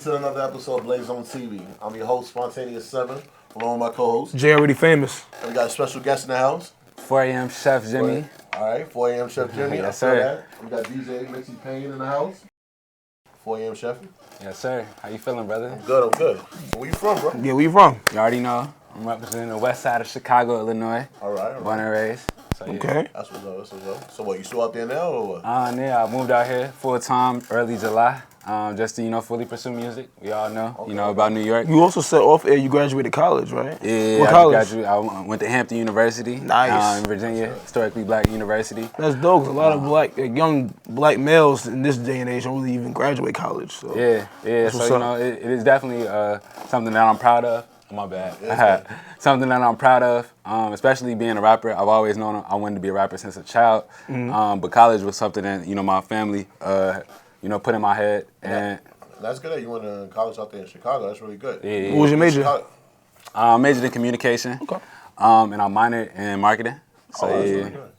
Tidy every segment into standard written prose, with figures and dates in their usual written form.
to another episode of Blaze on TV. I'm your host, Spontaneous 7, along with my co-host. Jay Already Famous. And we got a special guest in the house. 4 a.m. Chef Jimmy. All right, 4 a.m. Chef Jimmy. Yes, sir. We got DJ Mixie Payne in the house. 4 a.m. Chef. Yes, sir. How you feeling, brother? I'm good. Where you from, bro? Yeah, where you from? You already know. I'm representing the west side of Chicago, Illinois. All right. Born and raised. So, yeah. Okay. That's what's up. So what, you still out there now or what? Yeah, I moved out here full-time early July. Just to, fully pursue music. We all know, about New York. You also said off air you graduated college, right? Yeah, what I college? graduated. I went to Hampton University. Nice. In Virginia, historically black university. That's dope. 'Cause a lot of young black males in this day and age don't really even graduate college. So. Yeah. So, it is definitely something that I'm proud of. Oh, my bad. Something that I'm proud of, especially being a rapper. I've always known I wanted to be a rapper since a child. Mm-hmm. But college was something that, my family, put in my head. And that's good that you went to college out there in Chicago. That's really good. Yeah. What was your major? I majored in communication. Okay. And I minored in marketing. So, that's really good.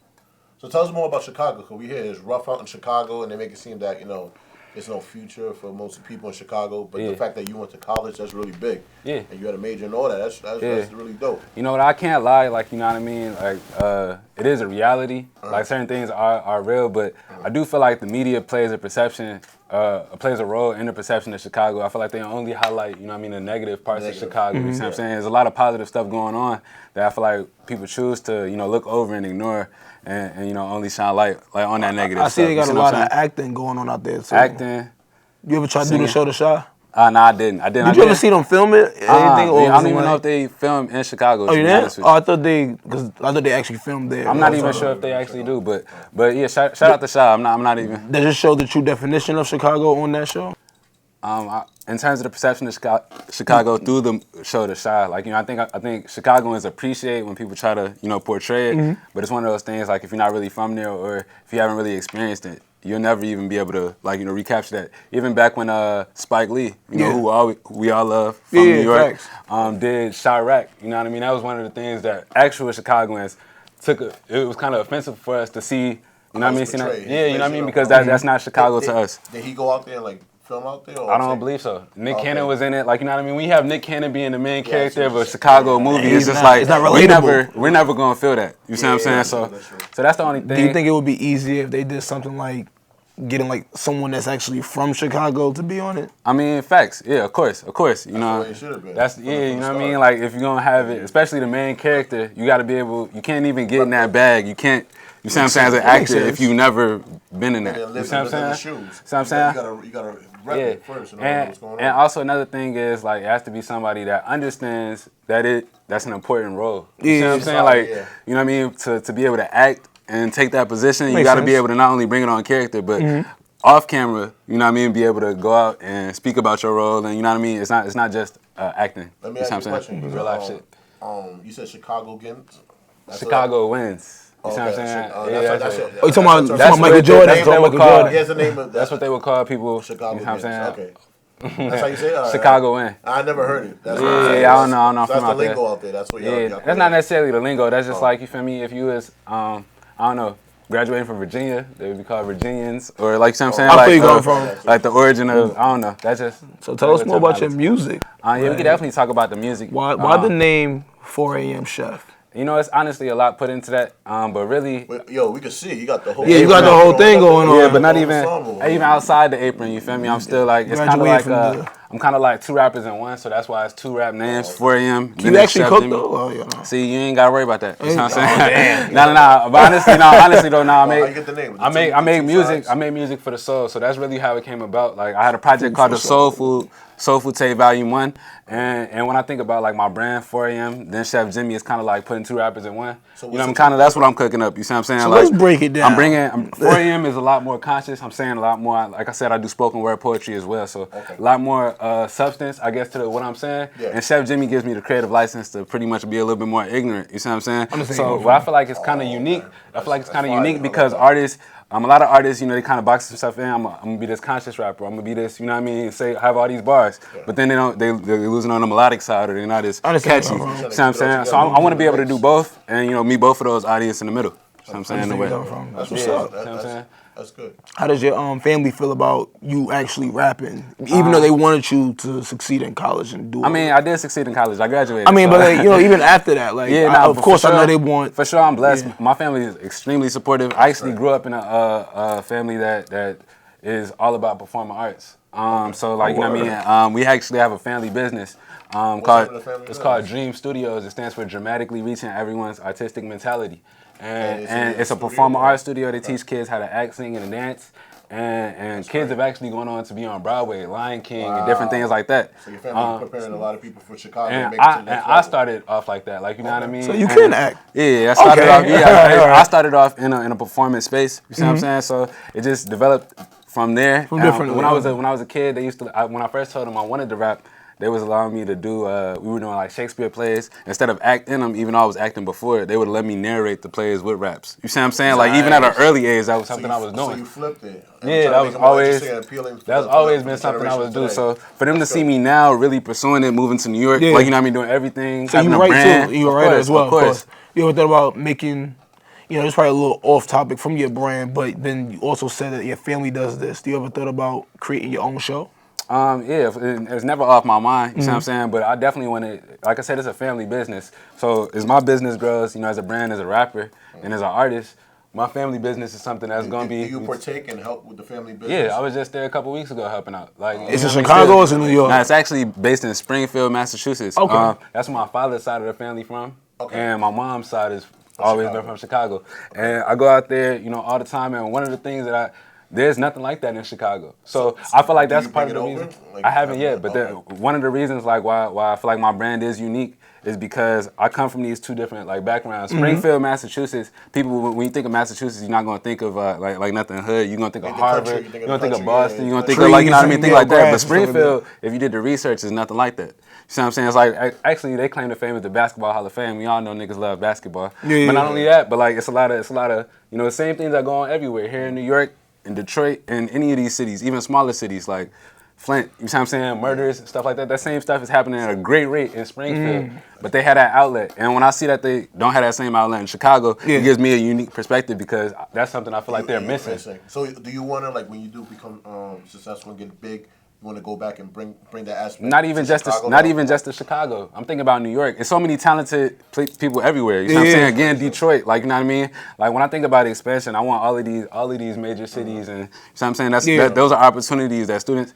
So tell us more about Chicago, because we hear it's rough out in Chicago, and they make it seem that, there's no future for most people in Chicago. But the fact that you went to college, that's really big. Yeah. And you had a major and all that. That's really dope. I can't lie. Like, you know what I mean? Like, it is a reality. Like, certain things are real, but I do feel like the media plays a role in the perception of Chicago. I feel like they only highlight, the negative parts of Chicago. You see what I'm saying? There's a lot of positive stuff going on that I feel like people choose to, look over and ignore. And only shine light on that negative I see stuff. they got a lot of acting going on out there too. Acting. You ever tried to do the show The Chi? No, I didn't. Did you ever see them film it? Anything? I don't even know if they film in Chicago. Oh, you did? Oh, I thought they actually filmed there. I'm not even sure if they actually do, but yeah, shout out to Chi. I'm not even. Does it show the true definition of Chicago on that show? In terms of the perception of Chicago through the show The Chi, like, I think Chicagoans appreciate when people try to, portray it, but it's one of those things, like, if you're not really from there or if you haven't really experienced it, you'll never even be able to, like, recapture that. Even back when Spike Lee, who we all love from New York, did Chirac, you know what I mean? That was one of the things that actual Chicagoans it was kind of offensive for us to see, you know what I mean? Yeah, you know what I mean? Because that's not Chicago to us. Did he go out there and, like, film out there? I don't believe so. Nick Cannon was in it. Like, you know what I mean? When you have Nick Cannon being the main character of a Chicago movie, it's just like, it's not relatable. We're never going to feel that. You see what I'm saying? So that's the only thing. Do you think it would be easier if they did something like getting like someone that's actually from Chicago to be on it? I mean, facts. Yeah, of course. That's the way it should have been. You know what I mean? Like, if you're going to have it, especially the main character, you got to be able, you can't even get in that bag. You can't, you see what I'm saying, as an actor, if you've never been in that. You see what I'm saying? See what I'm saying? You got to rep it first and know what's going on. And also another thing is, like, it has to be somebody that understands that that's an important role. You see what I'm saying? Like, you know what I mean? To be able to act and take that position, you got to be able to not only bring it on character, but off camera, you know what I mean, be able to go out and speak about your role, and you know what I mean? It's not just acting. Let me ask you a question. Real life shit. You said Chicago wins? Chicago wins. You see what I'm saying? That's you talking about Michael Jordan? That's what they would call people. Chicago you know what I'm saying? Okay. That's how you say it? Chicago win. I never heard it. I don't know. So that's the lingo out there. That's what y'all that's not necessarily the lingo. That's just like, you feel me? If you was, I don't know, graduating from Virginia, they would be called Virginians, or like, you know what I'm saying? I feel you going from. Like the origin of, I don't know. That's just. So tell us more about your music. Yeah, we could definitely talk about the music. Why the name 4 a.m. Chef? It's honestly a lot put into that, but really... we can see it. You got the whole... Yeah, you got the whole thing going on. Yeah, but not even outside the apron, you feel me? I'm still like... It's kind of like... I'm kind of like two rappers in one, so that's why it's two rap names, 4 a.m. You actually cook, though? Oh, yeah, no. See, you ain't got to worry about that. You know what I'm saying? No. But honestly, though, I make music. I make music for the soul, so that's really how it came about. Like, I had a project called The Soul Food Tape Volume 1, and when I think about, like, my brand, 4 a.m., then Chef Jimmy is kind of like putting two rappers in one. So that's what I'm cooking up. You see what I'm saying? So let's break it down. 4 a.m. is a lot more conscious. I'm saying a lot more. Like I said, I do spoken word poetry as well, so a lot more substance, I guess, to what I'm saying. Yeah. And Chef Jimmy gives me the creative license to pretty much be a little bit more ignorant. You see what I'm saying? So I feel like it's kind of unique. Because artists, a lot of artists, they kind of box themselves in. I'm gonna be this conscious rapper. I'm gonna be this, you know what I mean? Have all these bars, but then they're losing on the melodic side, or they're not as catchy. You know what I'm saying? So I want to be able to do both, and meet both of those audience in the middle. You know what I'm saying? That's what's up. That's good. How does your family feel about you actually rapping, even though they wanted you to succeed in college and do? I mean, I did succeed in college. I graduated. I mean, so. but like, even after that, like, of course, sure, I know they want. For sure, I'm blessed. Yeah. My family is extremely supportive. I actually grew up in a family that is all about performing arts. So like, you know what I mean? We actually have a family business called Dream Studios. It stands for Dramatically Reaching Everyone's Artistic Mentality. And it's a performing arts studio that teach kids how to act, sing, and dance. And kids have actually gone on to be on Broadway, Lion King, and different things like that. So your family preparing a lot of people for Chicago. And I started off like that, like, you know what I mean. So you can act. Yeah, I started off. Yeah, I started off in a performance space. You see what I'm saying? So it just developed from there. From different. When I was a kid, they used to. When I first told them I wanted to rap, they was allowing me to do. We were doing like Shakespeare plays instead of acting them. Even though I was acting before, they would let me narrate the plays with raps. You see what I'm saying? Like even at an early age, that was something I was doing. So you flipped it. Yeah, that was always been something I was doing. So for them to see me now really pursuing it, moving to New York, like, you know what I mean, doing everything. So you write too. You're a writer as well. Of course. You ever thought about making? It's probably a little off topic from your brand, but then you also said that your family does this. Do you ever thought about creating your own show? Yeah, it's never off my mind, you see what I'm saying? But I definitely want to, like I said, it's a family business. So as my business grows, as a brand, as a rapper, and as an artist, my family business is something that's going to be... Do you partake and help with the family business? Yeah, I was just there a couple weeks ago helping out. Like, it's in Chicago or it's in New York? Nah, it's actually based in Springfield, Massachusetts. Okay. That's where my father's side of the family from. Okay. And my mom's side is always been from Chicago. And I go out there, all the time, and one of the things that there's nothing like that in Chicago. So I feel like that's part of the reason. Like, I haven't yet, but one of the reasons like why I feel like my brand is unique is because I come from these two different backgrounds. Springfield, Massachusetts. People, when you think of Massachusetts, you're not gonna think of like nothing hood. You're gonna think of Harvard. You're gonna think of Boston. You're gonna think of things like that. But Springfield, if you did the research, is nothing like that. You see what I'm saying? It's like actually they claim to fame as the Basketball Hall of Fame. We all know niggas love basketball. Yeah, but not only that, but like it's a lot of the same things that go on everywhere here in New York, in Detroit, and any of these cities, even smaller cities like Flint, you see what I'm saying? Murders and stuff like that. That same stuff is happening at a great rate in Springfield. But they had that outlet. And when I see that they don't have that same outlet in Chicago, it gives me a unique perspective because that's something I feel like they're missing. So do you want to, like, when you do become successful and get big, you want to go back and bring that aspect? Not even just to Chicago. I'm thinking about New York. There's so many talented people everywhere. You know what I'm saying? Again, Detroit. Like, you know what I mean? Like when I think about expansion, I want all of these major cities, and you know what I'm saying? Those are opportunities that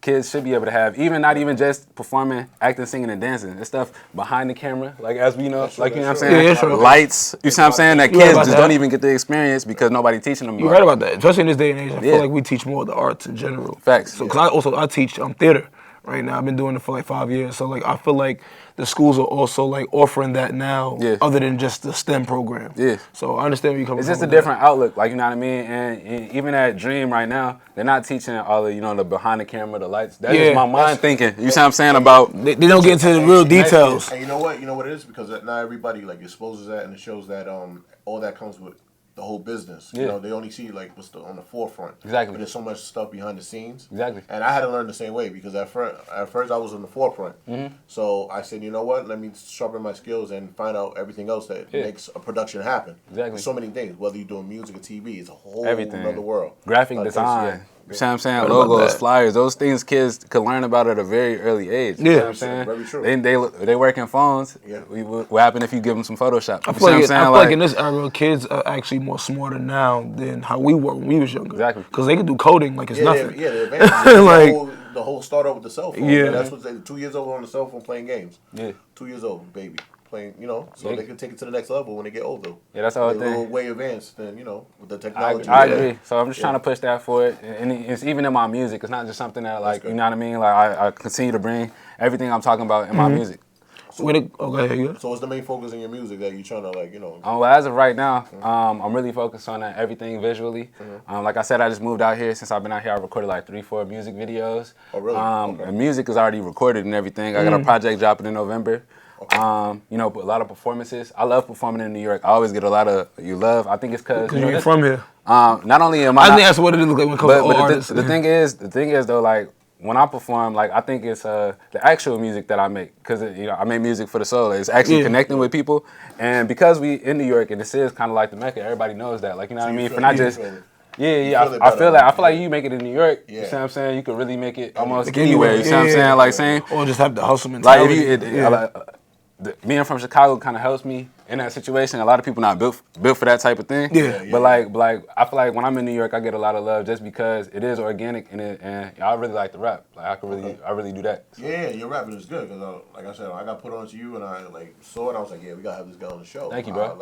kids should be able to have. Not even just performing, acting, singing, and dancing. It's stuff behind the camera, like as we know, you know what I'm saying? Lights. You see what I'm saying? That kids just don't even get the experience because nobody teaching them. You're right about that. Especially in this day and age, I feel like we teach more of the arts in general. Facts. So, because I teach theater right now. I've been doing it for like 5 years. So like I feel like the schools are also like offering that now, other than just the STEM program. Yeah. So I understand where you're coming from. It's just a different outlook, like, you know what I mean? And even at Dream right now, they're not teaching all the, the behind the camera, the lights. That's just my mind thinking. You see what I'm saying about? They don't get into the real details. And you know what? You know what it is? Because not everybody like exposes that, and it shows that all that comes with the whole business. You know, they only see like what's on the forefront. Exactly. But there's so much stuff behind the scenes. Exactly. And I had to learn the same way because at first I was in the forefront. So I said, you know what? Let me sharpen my skills and find out everything else that makes a production happen. Exactly. There's so many things. Whether you're doing music or TV, it's a whole other world. Graphic design. You see what I'm saying? Logos, flyers, those things kids could learn about at a very early age. You know what I'm saying? Very true. They work in phones. Yeah. What happened if you give them some Photoshop? I feel like in this era, kids are actually more smarter now than how we were when we was younger. Exactly. Because they can do coding like it's nothing. They're advanced. The whole start out with the cell phone. Yeah. That's what 2 years old on the cell phone playing games. Yeah. 2 years old, baby. Playing, so they can take it to the next level when they get older. Yeah, that's all. They're a little way advanced than with the technology. I agree. So I'm just trying to push that forward, and it's even in my music. It's not just something that you know what I mean. Like I continue to bring everything I'm talking about in my music. So what's the main focus in your music that you're trying to well, as of right now, I'm really focused on everything visually. Like I said, I just moved out here. Since I've been out here, I recorded like 3-4 music videos. Oh, really? The music is already recorded and everything. I got a project dropping in November. Okay. A lot of performances. I love performing in New York. I always get a lot of love. I think it's because you're from here. Not only am I think that's what it is like when it comes to all artists. The thing is though, like when I perform, like I think it's the actual music that I make, because I make music for the soul. It's actually connecting with people, and because we in New York and this is kind of like the Mecca, everybody knows that. Like, you know what I mean? For not just Yeah. I feel like you make it in New York. Yeah. You see what I'm saying? You could really make it almost anywhere. You see what I'm saying? Like saying, or just have the hustle mentality. Being from Chicago kind of helps me in that situation. A lot of people not built for that type of thing. But like I feel like when I'm in New York, I get a lot of love just because it is organic and I really like to rap. Like I really do that. So. Yeah, your rapping is good because like I said, I got put on to you and I saw it. I was like, yeah, we gotta have this guy on the show. Thank you, bro.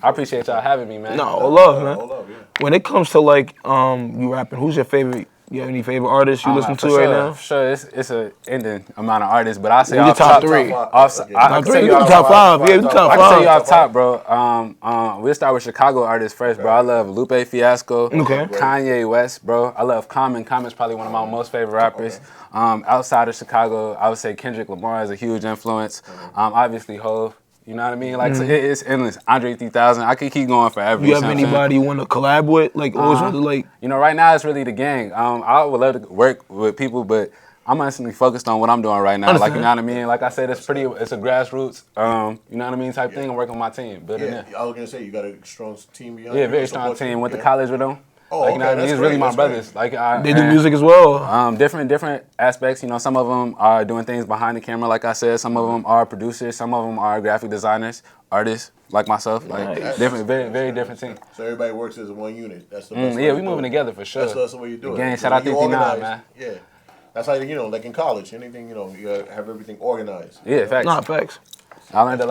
I appreciate y'all having me, man. No, all love, man. All love, yeah. When it comes to you rapping, who's your favorite? You have any favorite artists you listen to right now? For sure, it's an ending amount of artists, but I say your top three. Top 5. Yeah, top 5. I can tell you off top, bro. We'll start with Chicago artists first, bro. I love Lupe Fiasco, Kanye West, bro. I love Common. Common's probably one of my most favorite rappers. Outside of Chicago, I would say Kendrick Lamar is a huge influence. Obviously Hov. You know what I mean? Like, so it's endless. Andre 3000. I could keep going forever. You have anybody you want to collab with? Like, always want to You know, right now it's really the gang. I would love to work with people, but I'm honestly focused on what I'm doing right now. Like, you know what I mean? Like I said, it's a grassroots, you know what I mean, type thing. I'm working on my team, building it. I was gonna say you got a strong team behind you. Yeah, very strong team. Went to college with them. Like, you know what I mean? It's really my brothers. Like, they do music as well. Different aspects. You know, some of them are doing things behind the camera, like I said. Some of them are producers. Some of them are graphic designers, artists, like myself. Like different, very different team. So everybody works as one unit. That's the best. Yeah, we moving together for sure. That's the way you do it. Again, shout out 59, man. Yeah, that's how like in college, anything you gotta have everything organized. Yeah, facts. Nah, facts. I learned a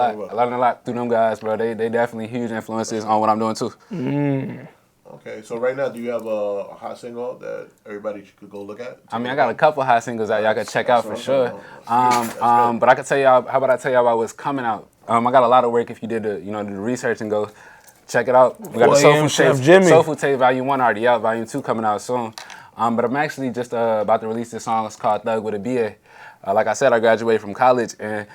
lot through them guys, bro. They definitely huge influences on what I'm doing too. Okay, so right now, do you have a hot single that everybody could go look at? I mean, I got a couple hot singles that y'all could check out for sure. But I could tell y'all. How about I tell y'all about what's coming out? I got a lot of work. If you did the research and go check it out. We got the Soul Food Tape Volume 1 already out. Volume 2 coming out soon. But I'm actually just about to release this song. It's called Thug with a BA. Like I said, I graduated from college, and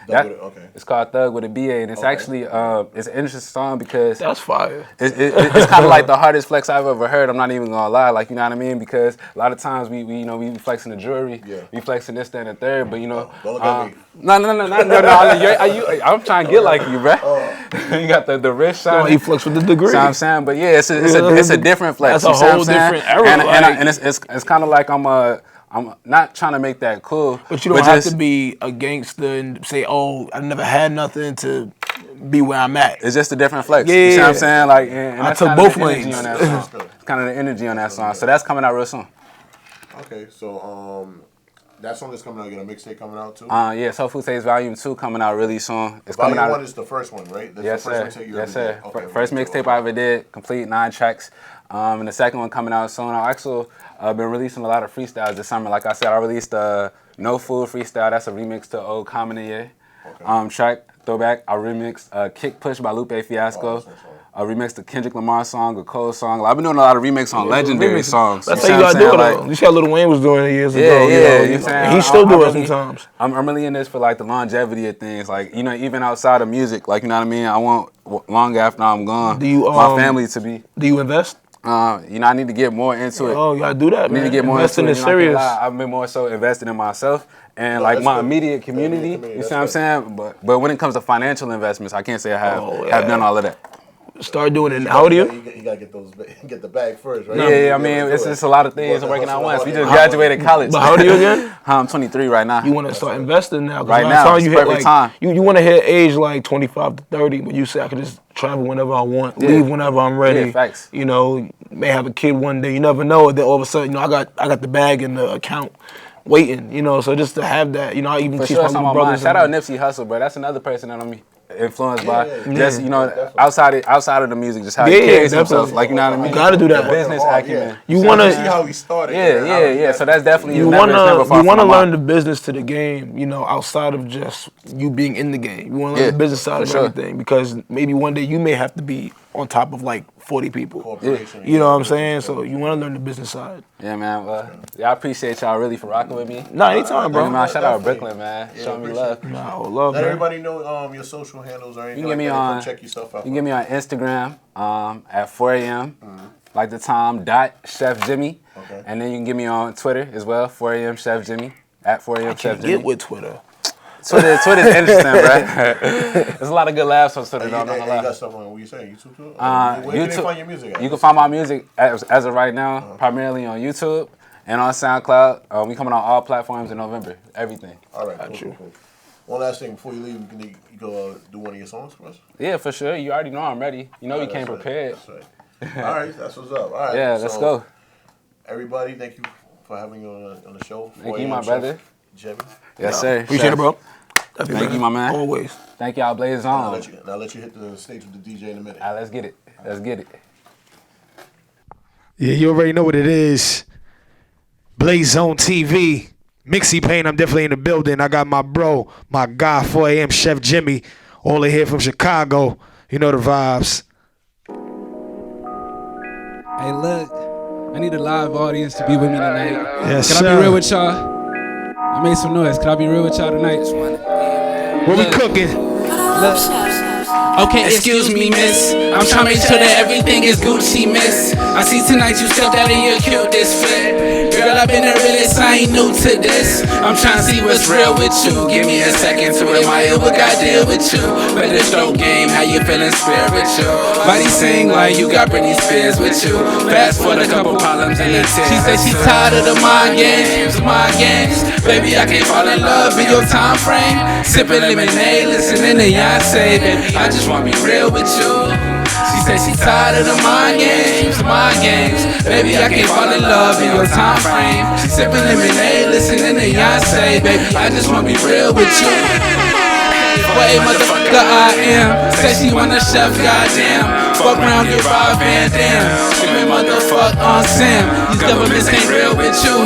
it's called Thug with a BA, and it's actually it's an interesting song because that's fire. It's kind of like the hardest flex I've ever heard. I'm not even gonna lie, like, you know what I mean? Because a lot of times we be flexing the jewelry, we flexing this, that, and the third, but don't look at me. No. I'm trying to get like you, bro. You got the wrist shine. He flex with the degree. You know what I'm saying? But yeah, it's a different flex. That's a whole different era. And it's kind of like I'm not trying to make that cool. But you don't have to be a gangster and say, oh, I never had nothing to be where I'm at. It's just a different flex. You see what I'm saying? Like, and I took both lanes. It's kind of the energy on that song. So that's coming out real soon. Okay, so that song is coming out. You got a mixtape coming out too? Yeah, Soul Food Tapes Volume 2 coming out really soon. It's Volume coming out. 1 is the first one, right? That's yes, the first sir. Mixtape you yes, sir. Okay, first mixtape I ever did, complete 9 tracks. And the second one coming out soon. I actually been releasing a lot of freestyles this summer. Like I said, I released No Food freestyle. That's a remix to Old Common Yeah. Track throwback. I remixed Kick Push by Lupe Fiasco. I remixed the Kendrick Lamar song, a Cole song. I've been doing a lot of remixes on legendary songs. That's how you gotta do it, though. You see how Lil Wayne was doing it years ago. Yeah. He still does it sometimes. I'm really in this for like the longevity of things. Like, even outside of music, like, you know what I mean? I want long after I'm gone, my family to be. Do you invest? I need to get more into it. Oh, you gotta do that, man. I need to get more into it. Investing is serious. I've been more so invested in myself and like my immediate community. You see what I'm saying? But when it comes to financial investments, I can't say I have done all of that. Start doing it. How old are you? You gotta get the bag first, right? Yeah, I mean, it's just a lot of things working at once. We just graduated college. But how old are you again? I'm 23 right now. You want to start investing now? Right now, it's perfect time. You want to hit age like 25 to 30, but you say I can just travel whenever I want, leave whenever I'm ready. Yeah, facts. May have a kid one day. You never know. Then all of a sudden, I got the bag in the account waiting. So just to have that, I even teach my brothers. Shout out Nipsey Hussle, bro. That's another person that I'm influenced by. Just outside of the music, just how he carries himself. Like, you know what I mean? You gotta do that. The business acumen. You wanna see how he started. Yeah. So that's definitely you wanna learn the business to the game. Outside of just you being in the game. You wanna learn the business side of everything, because maybe one day you may have to be on top of like 40 people. You know what I'm saying? So you want to learn the business side. Yeah, man. Well, I appreciate y'all really for rocking with me. Nah, anytime, bro. Shout out Brooklyn, man. Showing me love. Nah, love, Let everybody know your social handles or anything. You can get me on. Check your stuff out. You can get me on Instagram at 4 a.m. Like the time Chef Jimmy. Okay. And then you can get me on Twitter as well, 4 a.m. Chef Jimmy at 4 a.m. Chef Jimmy. Get with Twitter. Twitter's interesting, bro. There's a lot of good laughs on Twitter. You got stuff on what you saying? YouTube too? Where can they find your music at? You can find my music as of right now, primarily on YouTube and on SoundCloud. We coming on all platforms in November. Everything. All right, cool. One last thing before you leave, can you go do one of your songs for us? Yeah, for sure. You already know I'm ready. You know we came prepared. That's right. All right, that's what's up. All right. Yeah, let's go. Everybody, thank you for having me on the show. Thank you, my brother. Jimmy. Yes, sir. Appreciate it, bro. Thank you, my man. Always. Thank y'all, Blaze On. I'll let you hit the stage with the DJ in a minute. All right, let's get it. Yeah, you already know what it is. Blaze Zone TV. Mixie Pain, I'm definitely in the building. I got my bro, my guy, 4 a.m. Chef Jimmy, all the here from Chicago. You know the vibes. Hey, look, I need a live audience to be with me tonight. Yes, Can I be real with y'all? I made some noise. Can I be real with y'all tonight? What we cooking? Okay, excuse me, miss. I'm trying to make sure that everything is Gucci, miss. I see tonight you stepped out of your cutest fit. Girl, I've been a realist, I ain't new to this. I'm trying to see what's real with you. Give me a second to admire what God did with you. Better stroke game, how you feeling spiritual? Body sing like you got Britney Spears with you. Fast forward a couple problems in the tears. She said she tired of the mind games. Baby, I can't fall in love in your time frame. Sipping lemonade, listening to Beyonce. Baby, I just wanna be real with you. She said she tired of the mind games. Baby, I can't fall in love in your time frame. She sipping lemonade, listening to Beyonce. Baby, I just wanna be real with you. What a motherfucker I am. Say she want a chef, goddamn. Fuck around, get Rob Van Dam. Screaming motherfuck on Sam. These governments ain't real with you.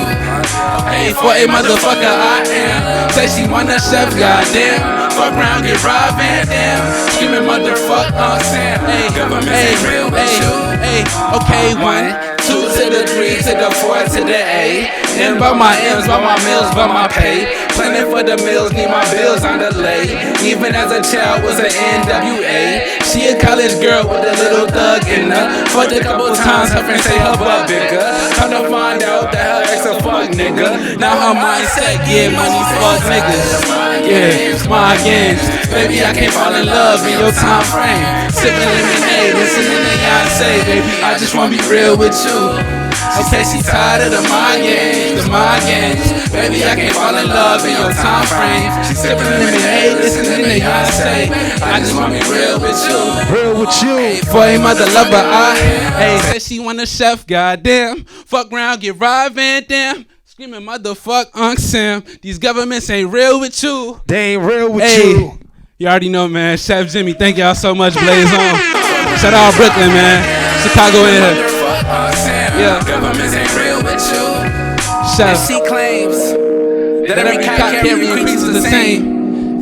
Hey, for a motherfucker I am. Say she want a chef, goddamn. Fuck around, get Rob Van Dam. Screaming motherfuck on Sam. Hey, governments ain't real with you. Hey, okay, 1, 2 to the 3 to the 4 to the A. And by my M's, by my meals, by my pay. Planning for the meals, need my bills on delay. Even as a child was an NWA. She a college girl with a little thug in her. Fucked a couple times, her friends say her butt bigger. Come to find out that her ex a fuck nigga. Now her mindset, yeah, money fuck niggas. Yeah, my games. Baby, I can't fall in love in your time frame. Sipping lemonade, listening to Beyonce. Baby, I just wanna be real with you. She said she tired of the mind games. Baby, I can't fall in love in your time frame. She sipping lemonade, listening to Beyonce. I just wanna be real with you. Real with you. Hey, for a mother lover, hey, said she want a chef, goddamn. Fuck around, get Rob Van Dam. Screaming motherfuck Unc Sam. These governments ain't real with you. They ain't real with hey, you. You already know, man. Chef Jimmy, thank y'all so much. Blaze On. Shout out Brooklyn, man. Chicago in here. Yeah. Governments ain't real with you. Chef. She claims that every cock carry increases the same.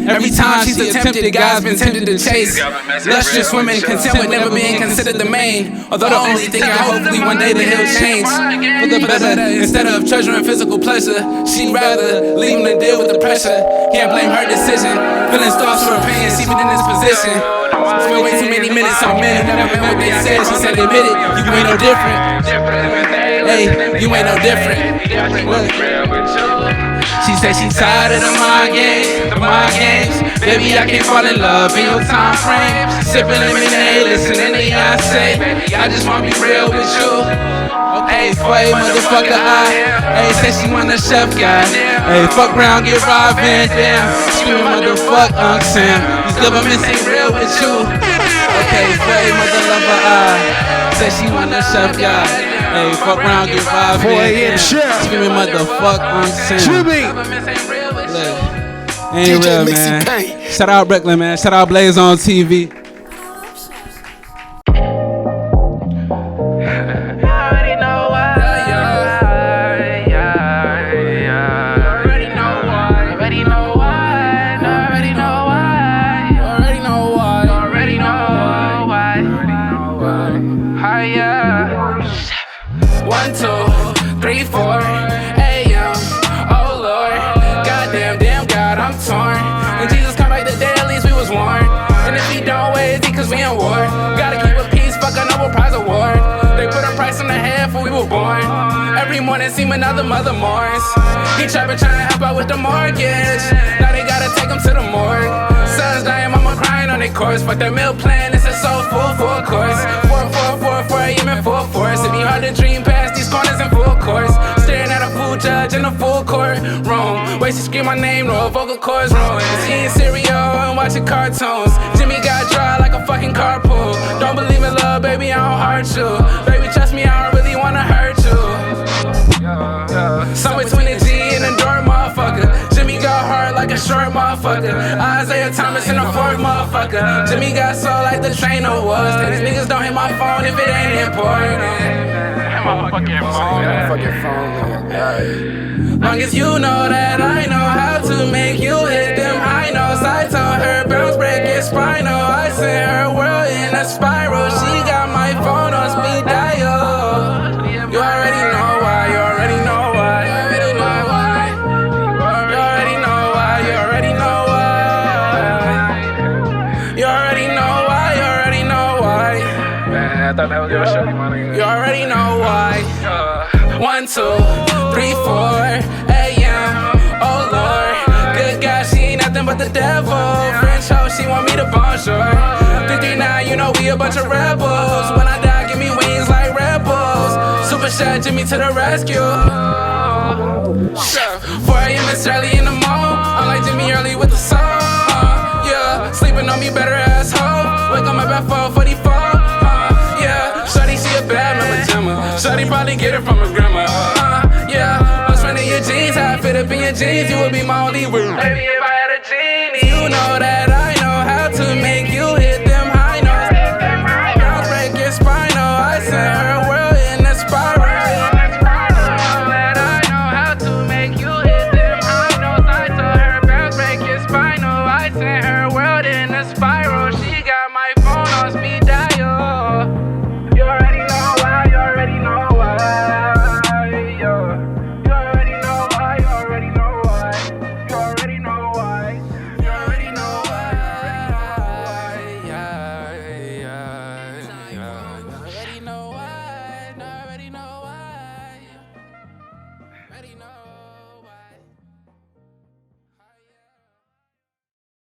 Every time she's attempted, guys been tempted to chase. Lustrous women content with never being considered the main. Although the only thing I hopefully one day that he'll change for the better. Instead of treasuring physical pleasure, she'd rather leave him to deal with the pressure. Can't blame her decision. Feelings thoughts for her pain, even in this position. Spent way too many minutes on men who never meant what they said. She said, admit it, you ain't no different. Hey, you ain't no different. She said she tired of the mind games. Baby, I can't fall in love in your time frame. Sipping lemonade, listening to Beyonce. Baby, I just wanna be real with you. Hey, for a motherfucker, hey, say she want a chef, guy. Hey, fuck around, get Rob Van Dam. Screaming motherfuck Unc Sam. These governments ain't real with you. Okay, for a mother lover, say she want a chef, guy. Hey, fuck around, get Rob Van Dam. Screaming motherfuck Unc Sam. Jimmy. Ain't real, man. Shout out Brooklyn, man. Shout out Blaze On TV. Every morning seem another mother mourns. He trying to help out with the mortgage. Now they gotta gotta take them to the morgue. Sons dying, mama crying on their course. Fuck their meal plan, it's a soul full, full course. 4 a.m. in full force. It be hard to dream past these corners in full course. Staring at a full judge in a full court room. Ways to scream my name, no vocal cords ruined. Eating cereal and watching cartoons. Jimmy got dry like a fucking carpool. Don't believe in love, baby, I don't hurt you. Baby, trust me, I don't really wanna hurt you. Somewhere between a G and a door, motherfucker. Jimmy got hard like a short motherfucker. Isaiah Thomas and a fork motherfucker. Jimmy got soul like the trainer was. These niggas don't hit my phone if it ain't important. My fucking phone. Long as you know that I know how to make you hit them high notes. I told her bounce break is spinal. I sent her world in a spiral. She got my phone on speed dial. You already know why. You already know why. You already know why. You already know why. You already know why. You already know why. You already know why. Man, I thought that was your show, man. You already know why. 1, 2, 3, 4 a.m. Oh Lord, good God, she ain't nothing but the devil. French hoe, she want me to bonjour. 339, you know we a bunch of rebels. When I die, give me wings like Red Bulls. Super shot Jimmy to the rescue. 4 a.m. it's early in the morning. I'm like Jimmy early with the song. Yeah, sleeping on me better asshole. Wake up at 4:44. Yeah, shorty she a bad mama jammer. Shorty probably get it from her grandma. Yeah, what's running your jeans? How I fit up in your jeans? You would be my only word. Baby, if I had a genie, you know that